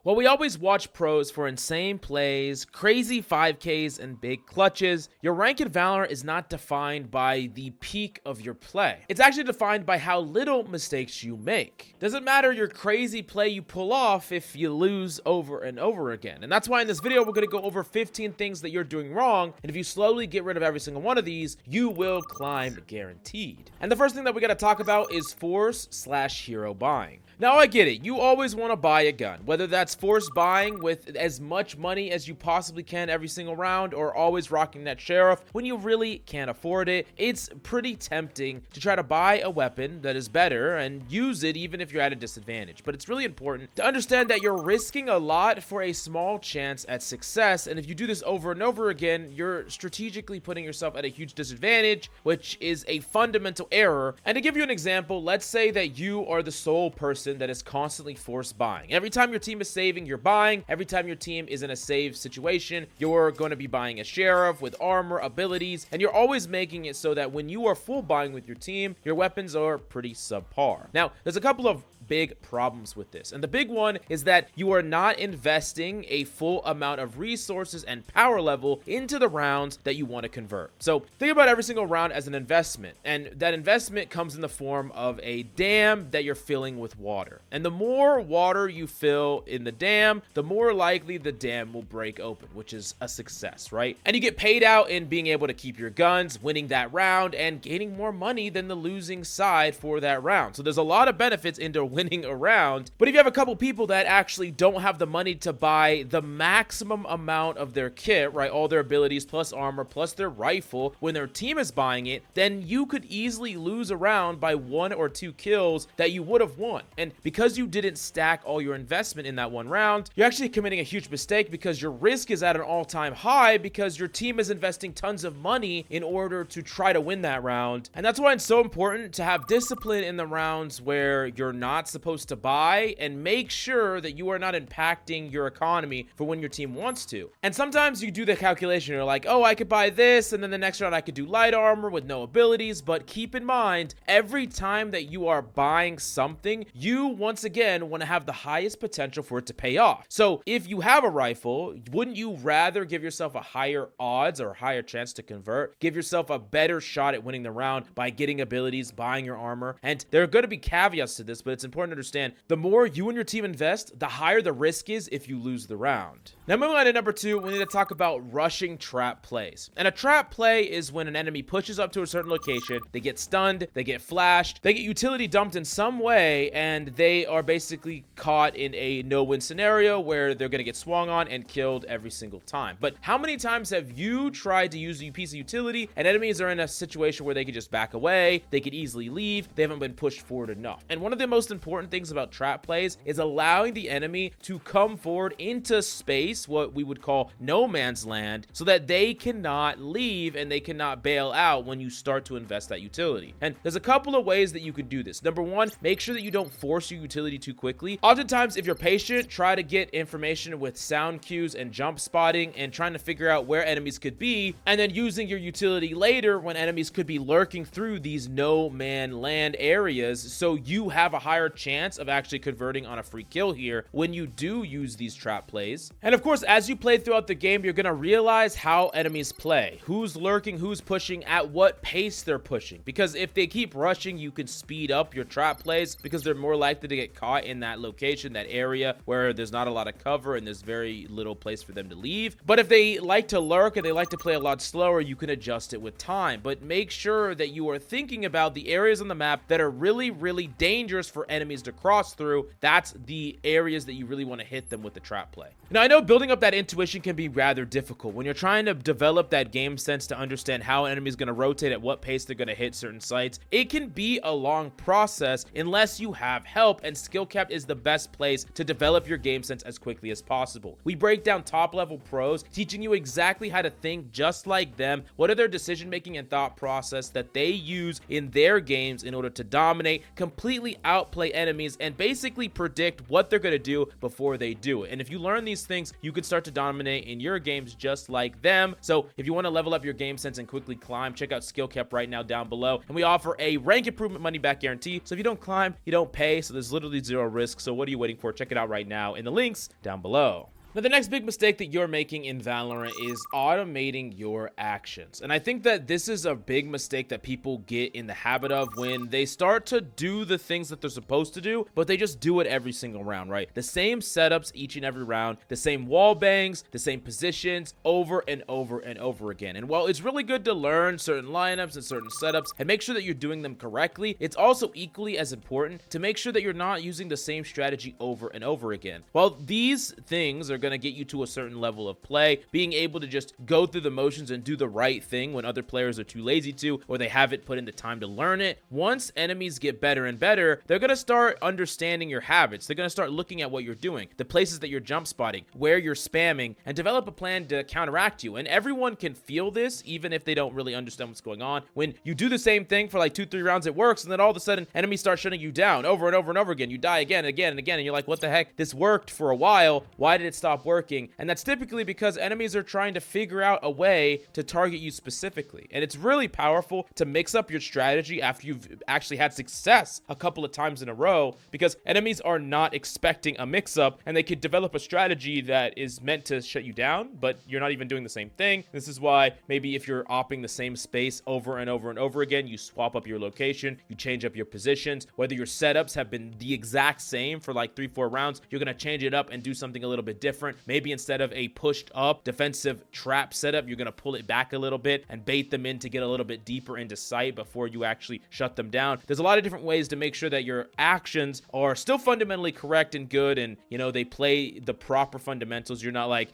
While we always watch pros for insane plays, crazy 5Ks, and big clutches, your rank in Valorant is not defined by the peak of your play. It's actually defined by how little mistakes you make. Doesn't matter your crazy play you pull off if you lose over and over again. And that's why in this video, we're going to go over 15 things that you're doing wrong. And if you slowly get rid of every single one of these, you will climb guaranteed. And the first thing that we got to talk about is force/hero buying. Now, I get it. You always want to buy a gun, whether that's force buying with as much money as you possibly can every single round, or always rocking that sheriff when you really can't afford it. It's pretty tempting to try to buy a weapon that is better and use it even if you're at a disadvantage. But it's really important to understand that you're risking a lot for a small chance at success. And if you do this over and over again, you're strategically putting yourself at a huge disadvantage, which is a fundamental error. And to give you an example, let's say that you are the sole person that is constantly force buying. Every time your team is saving, you're buying. Every time your team is in a save situation, you're going to be buying a sheriff with armor, abilities, and you're always making it so that when you are full buying with your team, your weapons are pretty subpar. Now, there's a couple of big problems with this, and the big one is that you are not investing a full amount of resources and power level into the rounds that you want to convert. So think about every single round as an investment, and that investment comes in the form of a dam that you're filling with water. And the more water you fill in the dam, the more likely the dam will break open, which is a success, right? And you get paid out in being able to keep your guns, winning that round, and gaining more money than the losing side for that round. So there's a lot of benefits into winning a round. But if you have a couple people that actually don't have the money to buy the maximum amount of their kit, right, all their abilities plus armor plus their rifle, when their team is buying it, then you could easily lose a round by 1 or 2 kills that you would have won. And because you didn't stack all your investment in that one round, you're actually committing a huge mistake because your risk is at an all-time high because your team is investing tons of money in order to try to win that round. And that's why it's so important to have discipline in the rounds where you're not supposed to buy, and make sure that you are not impacting your economy for when your team wants to. And sometimes you do the calculation, you're like, oh, I could buy this, and then the next round I could do light armor with no abilities. But keep in mind, every time that you are buying something, you once again want to have the highest potential for it to pay off. So if you have a rifle, wouldn't you rather give yourself a higher odds or higher chance to convert? Give yourself a better shot at winning the round by getting abilities, buying your armor. And there are going to be caveats to this, but it's important to understand the more you and your team invest, the higher the risk is if you lose the round. Now, moving on to number 2, we need to talk about rushing trap plays. And a trap play is when an enemy pushes up to a certain location, they get stunned, they get flashed, they get utility dumped in some way, and they are basically caught in a no-win scenario where they're going to get swung on and killed every single time. But how many times have you tried to use a piece of utility and enemies are in a situation where they could just back away, they could easily leave, they haven't been pushed forward enough? And one of the most important things about trap plays is allowing the enemy to come forward into space, what we would call no man's land, so that they cannot leave and they cannot bail out when you start to invest that utility. And there's a couple of ways that you could do this. Number 1, make sure that you don't force your utility too quickly. Oftentimes, if you're patient, try to get information with sound cues and jump spotting and trying to figure out where enemies could be, and then using your utility later when enemies could be lurking through these no man land areas, so you have a higher chance of actually converting on a free kill here when you do use these trap plays. And of course, as you play throughout the game, you're going to realize how enemies play, who's lurking, who's pushing, at what pace they're pushing. Because if they keep rushing, you can speed up your trap plays because they're more likely to get caught in that location, that area where there's not a lot of cover and there's very little place for them to leave. But if they like to lurk and they like to play a lot slower, you can adjust it with time. But make sure that you are thinking about the areas on the map that are really, really dangerous for enemies to cross through. That's the areas that you really want to hit them with the trap play. Now, I know building up that intuition can be rather difficult when you're trying to develop that game sense to understand how an enemy is going to rotate, at what pace they're going to hit certain sites. It can be a long process unless you have help, and SkillCapped is the best place to develop your game sense as quickly as possible. We break down top-level pros, teaching you exactly how to think just like them, what are their decision-making and thought process that they use in their games in order to dominate, completely outplay play enemies and basically predict what they're going to do before they do it. And if you learn these things, you can start to dominate in your games just like them. So if you want to level up your game sense and quickly climb, check out SkillCapped right now down below. And we offer a rank improvement money back guarantee. So if you don't climb, you don't pay. So there's literally zero risk. So what are you waiting for? Check it out right now in the links down below. Now, the next big mistake that you're making in Valorant is automating your actions. And I think that this is a big mistake that people get in the habit of when they start to do the things that they're supposed to do, but they just do it every single round, right? The same setups each and every round, the same wall bangs, the same positions over and over and over again. And while it's really good to learn certain lineups and certain setups and make sure that you're doing them correctly, it's also equally as important to make sure that you're not using the same strategy over and over again. While these things are going to get you to a certain level of play, being able to just go through the motions and do the right thing when other players are too lazy to, or they haven't put in the time to learn it. Once enemies get better and better, they're going to start understanding your habits. They're going to start looking at what you're doing, the places that you're jump spotting, where you're spamming, and develop a plan to counteract you. And everyone can feel this, even if they don't really understand what's going on. When you do the same thing for like 2-3 rounds, it works, and then all of a sudden enemies start shutting you down over and over and over again. You die again and again and again, and you're like, what the heck? This worked for a while. Why did it stop working? And that's typically because enemies are trying to figure out a way to target you specifically. And it's really powerful to mix up your strategy after you've actually had success a couple of times in a row, because enemies are not expecting a mix-up, and they could develop a strategy that is meant to shut you down, but you're not even doing the same thing. This is why maybe if you're opping the same space over and over and over again, you swap up your location, you change up your positions. Whether your setups have been the exact same for like 3-4 rounds, you're going to change it up and do something a little bit different. Maybe instead of a pushed up defensive trap setup, you're going to pull it back a little bit and bait them in to get a little bit deeper into sight before you actually shut them down. There's a lot of different ways to make sure that your actions are still fundamentally correct and good, and they play the proper fundamentals. You're not like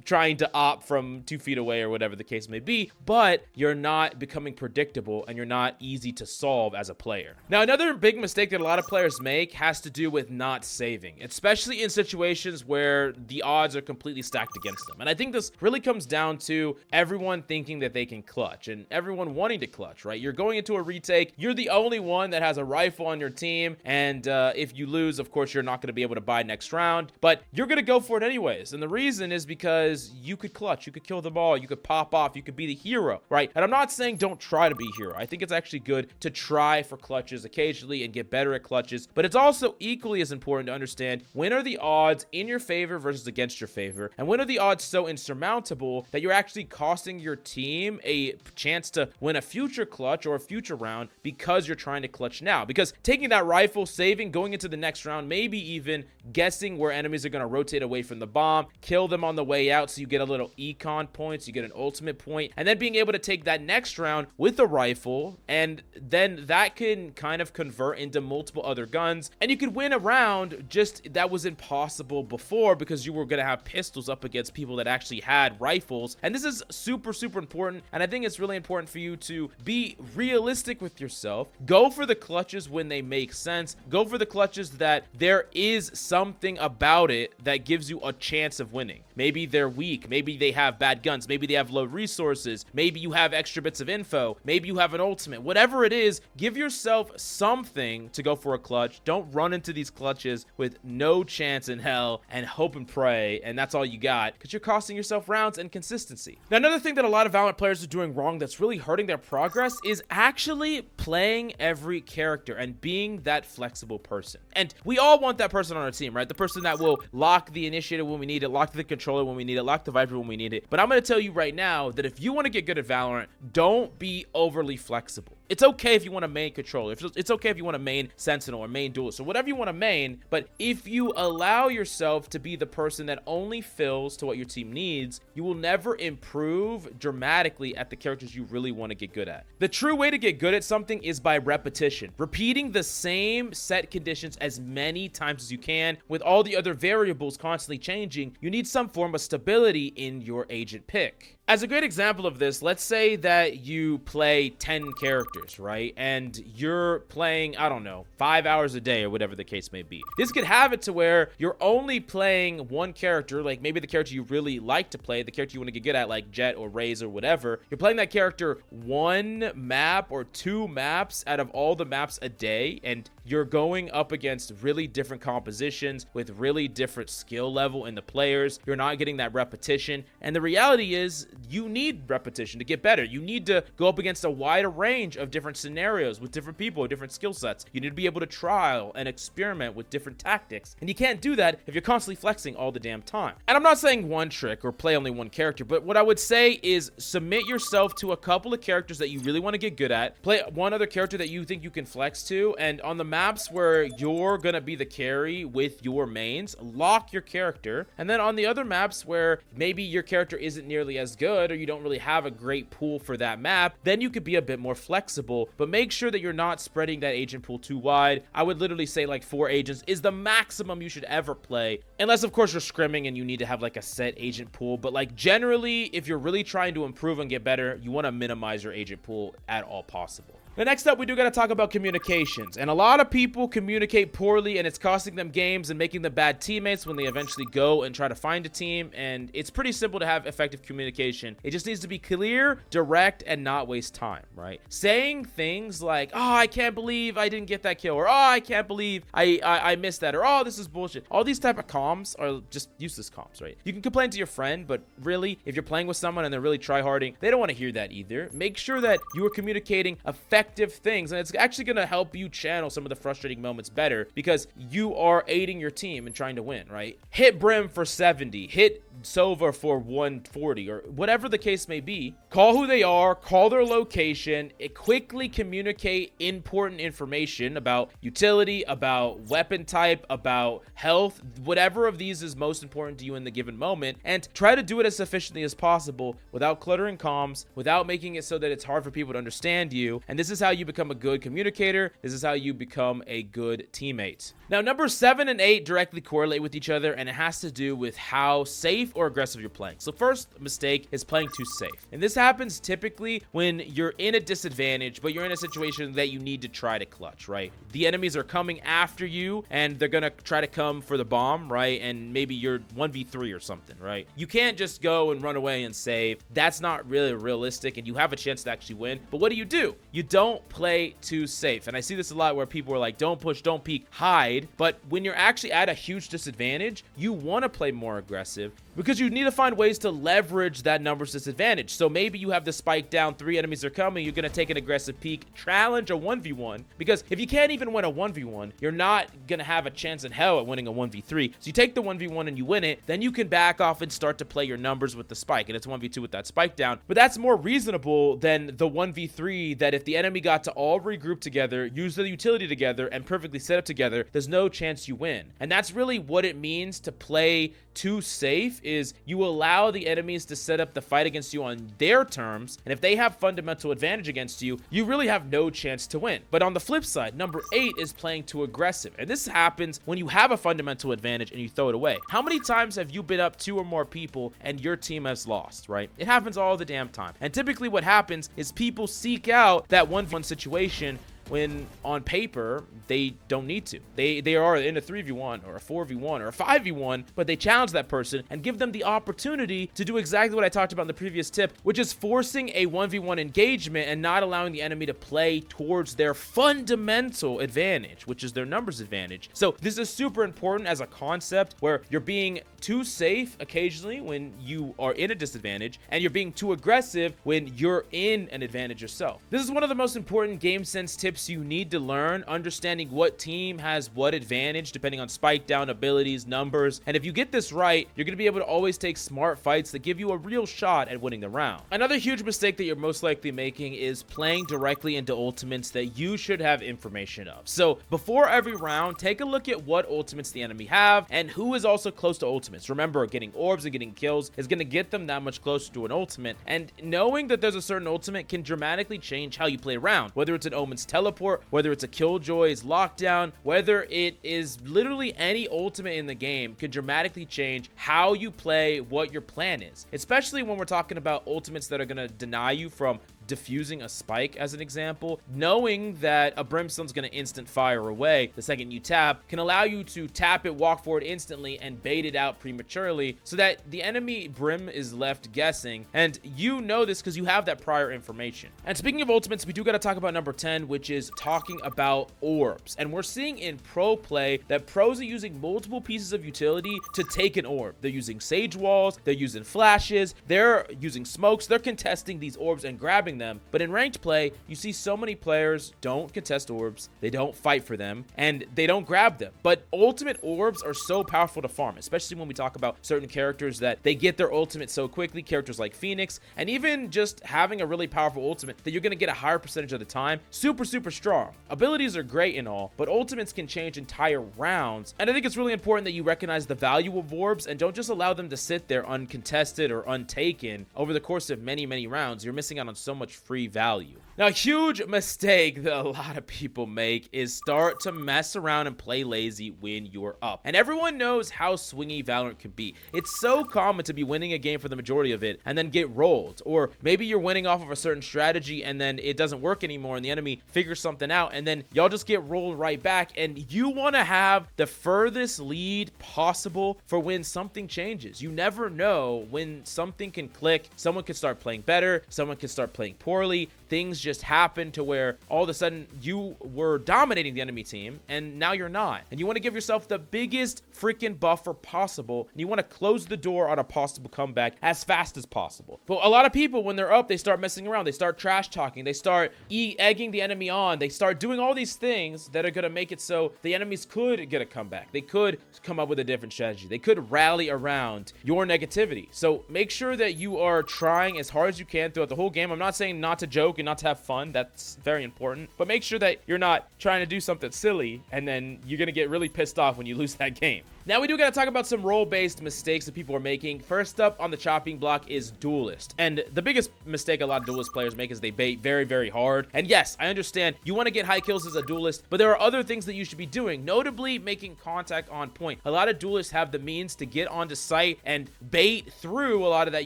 trying to opt from 2 feet away or whatever the case may be, but you're not becoming predictable and you're not easy to solve as a player. Now, another big mistake that a lot of players make has to do with not saving, especially in situations where the odds are completely stacked against them. And I think this really comes down to everyone thinking that they can clutch and everyone wanting to clutch, right? You're going into a retake, you're the only one that has a rifle on your team, and if you lose, of course, you're not going to be able to buy next round, but you're going to go for it anyways. And the reason is because you could clutch, you could kill them all, you could pop off, you could be the hero, right? And I'm not saying don't try to be a hero. I think it's actually good to try for clutches occasionally and get better at clutches, but it's also equally as important to understand when are the odds in your favor versus against your favor, and when are the odds so insurmountable that you're actually costing your team a chance to win a future clutch or a future round because you're trying to clutch now. Because taking that rifle, saving, going into the next round, maybe even guessing where enemies are going to rotate away from the bomb, kill them on the way out so you get a little econ points, you get an ultimate point, and then being able to take that next round with a rifle, and then that can kind of convert into multiple other guns, and you could win a round just that was impossible before because you were going to have pistols up against people that actually had rifles. And this is super important, and I think it's really important for you to be realistic with yourself. Go for the clutches when they make sense. Go for the clutches that there is something about it that gives you a chance of winning. Maybe they're weak, maybe they have bad guns, maybe they have low resources, maybe you have extra bits of info, maybe you have an ultimate. Whatever it is, give yourself something to go for a clutch. Don't run into these clutches with no chance in hell and hope and pray, and that's all you got, because you're costing yourself rounds and consistency. Now, another thing that a lot of Valorant players are doing wrong that's really hurting their progress is actually playing every character and being that flexible person. And we all want that person on our team, right? The person that will lock the initiator when we need it, lock the controller when we need it, lock the Viper when we need it. But I'm going to tell you right now that if you want to get good at Valorant, don't be overly flexible. It's okay if you want to main controller. It's okay if you want to main sentinel or main duelist or whatever you want to main. But if you allow yourself to be the person that only fills to what your team needs, you will never improve dramatically at the characters you really want to get good at. The true way to get good at something is by repetition. Repeating the same set conditions as many times as you can. With all the other variables constantly changing, you need some form of stability in your agent pick. As a great example of this, let's say that you play 10 characters, right? And you're playing, I don't know, 5 hours a day or whatever the case may be. This could have it to where you're only playing one character, like maybe the character you really like to play, the character you want to get good at, like Jet or Raze or whatever. You're playing that character one map or two maps out of all the maps a day, and you're going up against really different compositions with really different skill level in the players. You're not getting that repetition. And the reality is you need repetition to get better. You need to go up against a wider range of different scenarios with different people, different skill sets. You need to be able to trial and experiment with different tactics. And you can't do that if you're constantly flexing all the damn time. And I'm not saying one trick or play only one character, but what I would say is submit yourself to a couple of characters that you really want to get good at. Play one other character that you think you can flex to, and on the maps where you're gonna be the carry with your mains, lock your character. And then on the other maps where maybe your character isn't nearly as good or you don't really have a great pool for that map, then you could be a bit more flexible, but make sure that you're not spreading that agent pool too wide. I would literally say like 4 agents is the maximum you should ever play, unless of course you're scrimming and you need to have like a set agent pool. But like generally, if you're really trying to improve and get better, you want to minimize your agent pool at all possible. The next up, we do got to talk about communications. And a lot of people communicate poorly, and it's costing them games and making them bad teammates when they eventually go and try to find a team. And it's pretty simple to have effective communication. It just needs to be clear, direct, and not waste time, right? Saying things like, oh, I can't believe I didn't get that kill, or oh, I can't believe I missed that, or oh, this is bullshit. All these type of comms are just useless comms, right? You can complain to your friend, but really, if you're playing with someone and they're really tryharding, they don't want to hear that either. Make sure that you are communicating effectively things, and it's actually going to help you channel some of the frustrating moments better because you are aiding your team and trying to win, right? Hit Brim for 70, hit Sova for 140, or whatever the case may be. Call who they are, call their location, quickly communicate important information about utility, about weapon type, about health, whatever of these is most important to you in the given moment, and try to do it as efficiently as possible without cluttering comms, without making it so that it's hard for people to understand you. And this is how you become a good communicator. This is how you become a good teammate. Now, numbers 7 and 8 directly correlate with each other, and it has to do with how safe or aggressive you're playing. So first mistake is playing too safe. And this happens typically when you're in a disadvantage, but you're in a situation that you need to try to clutch, right? The enemies are coming after you, and they're gonna try to come for the bomb, right? And maybe you're 1v3 or something, right? You can't just go and run away and save. That's not really realistic, and you have a chance to actually win. But what do? You don't play too safe. And I see this a lot where people are like, don't push, don't peek, hide. But when you're actually at a huge disadvantage, you want to play more aggressive because you need to find ways to leverage that numbers disadvantage. So maybe you have the spike down, 3 enemies are coming, you're going to take an aggressive peek, challenge a 1v1, because if you can't even win a 1v1, you're not going to have a chance in hell at winning a 1v3. So you take the 1v1 and you win it, then you can back off and start to play your numbers with the spike, and it's 1v2 with that spike down. But that's more reasonable than the 1v3 that if the enemy got to all regroup together, use the utility together, and perfectly set up together, there's no chance you win. And that's really what it means to play too safe, is you allow the enemies to set up the fight against you on their terms, and if they have fundamental advantage against you, you really have no chance to win. But on the flip side, number 8 is playing too aggressive, and this happens when you have a fundamental advantage and you throw it away. How many times have you been up 2 or more people and your team has lost, right? It happens all the damn time. And typically what happens is people seek out that 1v1 situation when on paper they don't need to. They are in a 3v1 or a 4v1 or a 5v1, but they challenge that person and give them the opportunity to do exactly what I talked about in the previous tip, which is forcing a 1v1 engagement and not allowing the enemy to play towards their fundamental advantage, which is their numbers advantage. So this is super important as a concept where you're being too safe occasionally when you are in a disadvantage, and you're being too aggressive when you're in an advantage yourself. This is one of the most important game sense tips you need to learn, understanding what team has what advantage depending on spike down abilities, numbers. And if you get this right, you're going to be able to always take smart fights that give you a real shot at winning the round. Another huge mistake that you're most likely making is playing directly into ultimates that you should have information of. So before every round, take a look at what ultimates the enemy have and who is also close to ultimates. Remember, getting orbs and getting kills is going to get them that much closer to an ultimate, and knowing that there's a certain ultimate can dramatically change how you play around, whether it's an Omen's Tele teleport, whether it's a Killjoy's lockdown, whether it is literally any ultimate in the game, can dramatically change how you play, what your plan is. Especially when we're talking about ultimates that are going to deny you from diffusing a spike, as an example. Knowing that a Brimstone's going to instant fire away the second you tap can allow you to tap it, walk forward instantly, and bait it out prematurely so that the enemy Brim is left guessing, and you know this because you have that prior information. And speaking of ultimates, we do got to talk about number 10, which is talking about orbs. And we're seeing in pro play that pros are using multiple pieces of utility to take an orb. They're using sage walls, they're using flashes, they're using smokes, they're contesting these orbs and grabbing them. But in ranked play, you see so many players don't contest orbs, they don't fight for them, and they don't grab them. But ultimate orbs are so powerful to farm, especially when we talk about certain characters that they get their ultimate so quickly, characters like Phoenix, and even just having a really powerful ultimate that you're going to get a higher percentage of the time. Super strong. Abilities are great and all, but ultimates can change entire rounds, and I think it's really important that you recognize the value of orbs and don't just allow them to sit there uncontested or untaken over the course of many rounds. You're missing out on so much free value. Now, a huge mistake that a lot of people make is start to mess around and play lazy when you're up. And everyone knows how swingy Valorant can be. It's so common to be winning a game for the majority of it and then get rolled. Or maybe you're winning off of a certain strategy and then it doesn't work anymore and the enemy figures something out and then y'all just get rolled right back. And you want to have the furthest lead possible for when something changes. You never know when something can click. Someone can start playing better. Someone can start playing poorly. Things just happen to where all of a sudden you were dominating the enemy team and now you're not. And you want to give yourself the biggest freaking buffer possible. And you want to close the door on a possible comeback as fast as possible. But a lot of people, when they're up, they start messing around. They start trash talking. They start egging the enemy on. They start doing all these things that are going to make it so the enemies could get a comeback. They could come up with a different strategy. They could rally around your negativity. So make sure that you are trying as hard as you can throughout the whole game. I'm not saying not to joke and not to have fun. That's very important. But make sure that you're not trying to do something silly and then you're going to get really pissed off when you lose that game. Now, we do got to talk about some role-based mistakes that people are making. First up on the chopping block is Duelist. And the biggest mistake a lot of Duelist players make is they bait very hard. And yes, I understand you want to get high kills as a Duelist, but there are other things that you should be doing, notably making contact on point. A lot of Duelists have the means to get onto site and bait through a lot of that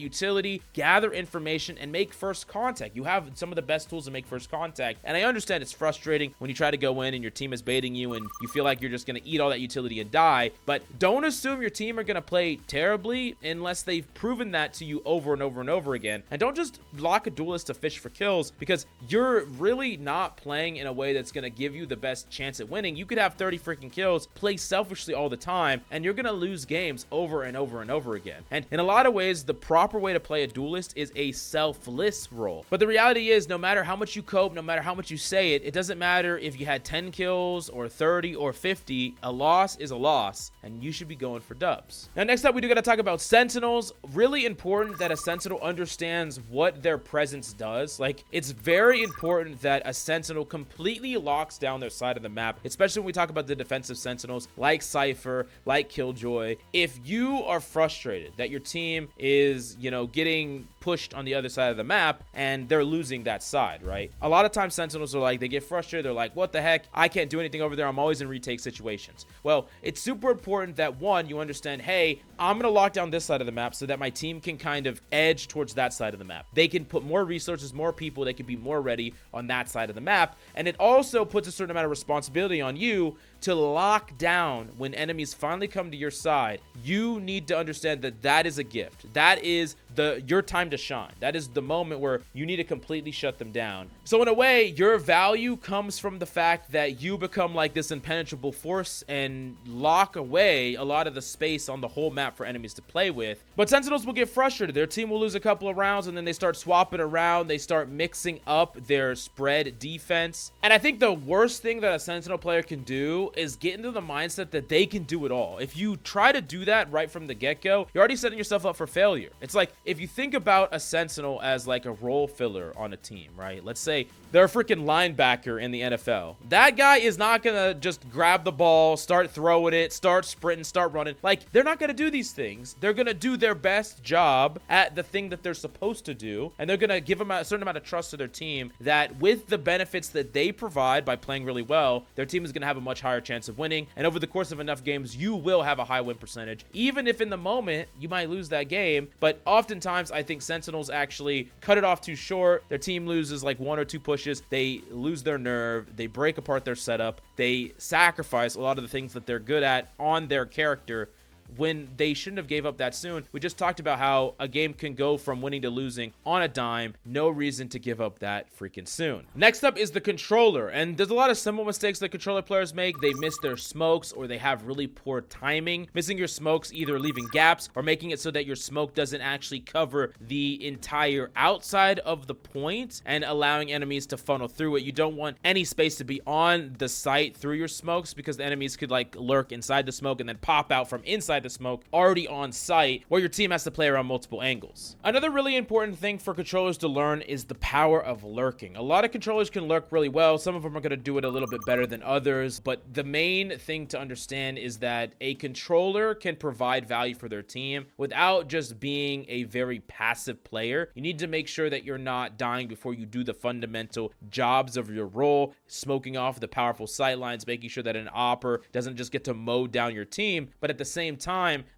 utility, gather information, and make first contact. You have some of the best tools to make first contact. And I understand it's frustrating when you try to go in and your team is baiting you and you feel like you're just going to eat all that utility and die, but don't assume your team are going to play terribly unless they've proven that to you over and over again. And don't just lock a Duelist to fish for kills because you're really not playing in a way that's going to give you the best chance at winning. You could have 30 freaking kills, play selfishly all the time, and you're going to lose games over and over again. And in a lot of ways, the proper way to play a Duelist is a selfless role. But the reality is, no matter how much you cope, no matter how much you say it, it doesn't matter if you had 10 kills or 30 or 50. A loss is a loss, and you should be going for dubs. Now, next up, we do got to talk about Sentinels. Really important that a Sentinel understands what their presence does. Like, it's very important that a Sentinel completely locks down their side of the map, especially when we talk about the defensive Sentinels like Cypher, like Killjoy. If you are frustrated that your team is, getting pushed on the other side of the map and they're losing that side, right? A lot of times Sentinels are like, they get frustrated. They're like, what the heck? I can't do anything over there. I'm always in retake situations. Well, it's super important that one, you understand, hey, I'm going to lock down this side of the map so that my team can kind of edge towards that side of the map. They can put more resources, more people. They can be more ready on that side of the map. And it also puts a certain amount of responsibility on you to lock down when enemies finally come to your side. You need to understand that that is a gift. That is your time to shine. That is the moment where you need to completely shut them down. So in a way, your value comes from the fact that you become like this impenetrable force and lock away a lot of the space on the whole map for enemies to play with. But Sentinels will get frustrated. Their team will lose a couple of rounds and then they start swapping around. They start mixing up their spread defense. And I think the worst thing that a Sentinel player can do is get into the mindset that they can do it all. If you try to do that right from the get-go, you're already setting yourself up for failure. It's like, if you think about a Sentinel as like a role filler on a team, right? Let's say they're a freaking linebacker in the NFL. That guy is not gonna just grab the ball, start throwing it, start sprinting, start running. Like, they're not gonna do these things. They're gonna do their best job at the thing that they're supposed to do, and they're gonna give them a certain amount of trust to their team that with the benefits that they provide by playing really well, their team is gonna have a much higher chance of winning. And over the course of enough games, you will have a high win percentage, even if in the moment you might lose that game. But oftentimes I think Sentinels actually cut it off too short. Their team loses like 1 or 2 pushes, they lose their nerve, they break apart their setup, they sacrifice a lot of the things that they're good at on their character when they shouldn't have gave up that soon. We just talked about how a game can go from winning to losing on a dime. No reason to give up that freaking soon. Next up is the controller, and there's a lot of simple mistakes that controller players make. They miss their smokes, or they have really poor timing. Missing your smokes, either leaving gaps or making it so that your smoke doesn't actually cover the entire outside of the point and allowing enemies to funnel through it. You don't want any space to be on the site through your smokes, because the enemies could like lurk inside the smoke and then pop out from inside the smoke already on site, where your team has to play around multiple angles. Another really important thing for controllers to learn is the power of lurking. A lot of controllers can lurk really well. Some of them are going to do it a little bit better than others, but the main thing to understand is that a controller can provide value for their team without just being a very passive player. You need to make sure that you're not dying before you do the fundamental jobs of your role, smoking off the powerful sightlines, making sure that an opper doesn't just get to mow down your team, but at the same time,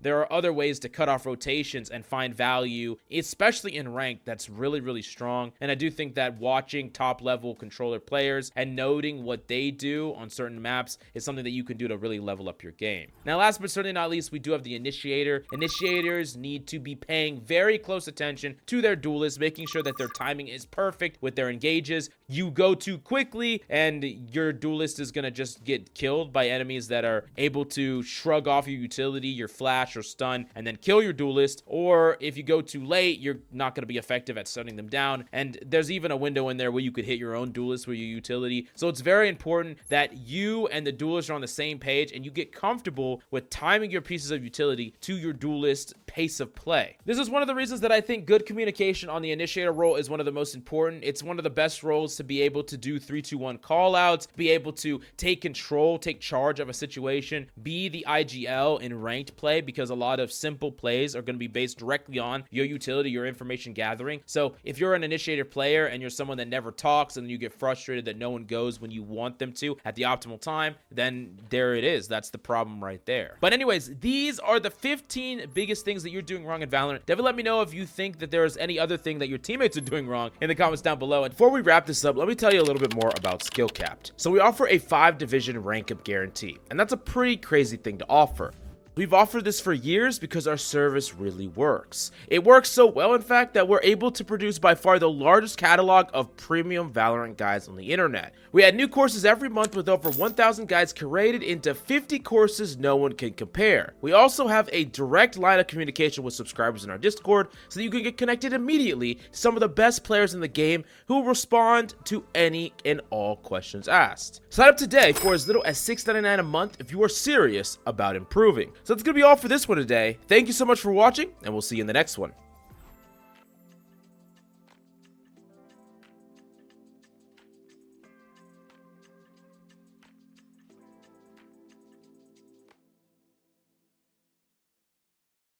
there are other ways to cut off rotations and find value, especially in ranked, that's really, really strong. And I do think that watching top level controller players and noting what they do on certain maps is something that you can do to really level up your game. Now, last but certainly not least, we do have the initiator. Initiators need to be paying very close attention to their duelists, making sure that their timing is perfect with their engages. You go too quickly and your duelist is going to just get killed by enemies that are able to shrug off your utility, your flash or stun, and then kill your duelist. Or if you go too late, you're not going to be effective at stunning them down. And there's even a window in there where you could hit your own duelist with your utility. So it's very important that you and the duelist are on the same page and you get comfortable with timing your pieces of utility to your duelist pace of play. This is one of the reasons that I think good communication on the initiator role is one of the most important. It's one of the best roles to be able to do 3-2-1 callouts, be able to take control, take charge of a situation, be the IGL in ranked play, because a lot of simple plays are going to be based directly on your utility, your information gathering. So if you're an initiator player and you're someone that never talks and you get frustrated that no one goes when you want them to at the optimal time, then there it is. That's the problem right there. But anyways, these are the 15 biggest things that you're doing wrong in Valorant. Definitely let me know if you think that there's any other thing that your teammates are doing wrong in the comments down below. And before we wrap this up, let me tell you a little bit more about SkillCapped. So we offer a 5-division rank up guarantee, and that's a pretty crazy thing to offer. We've offered this for years because our service really works. It works so well, in fact, that we're able to produce by far the largest catalog of premium Valorant guides on the internet. We add new courses every month with over 1,000 guides curated into 50 courses no one can compare. We also have a direct line of communication with subscribers in our Discord so that you can get connected immediately to some of the best players in the game who will respond to any and all questions asked. Sign up today for as little as $6.99 a month if you are serious about improving. So that's going to be all for this one today. Thank you so much for watching, and we'll see you in the next one.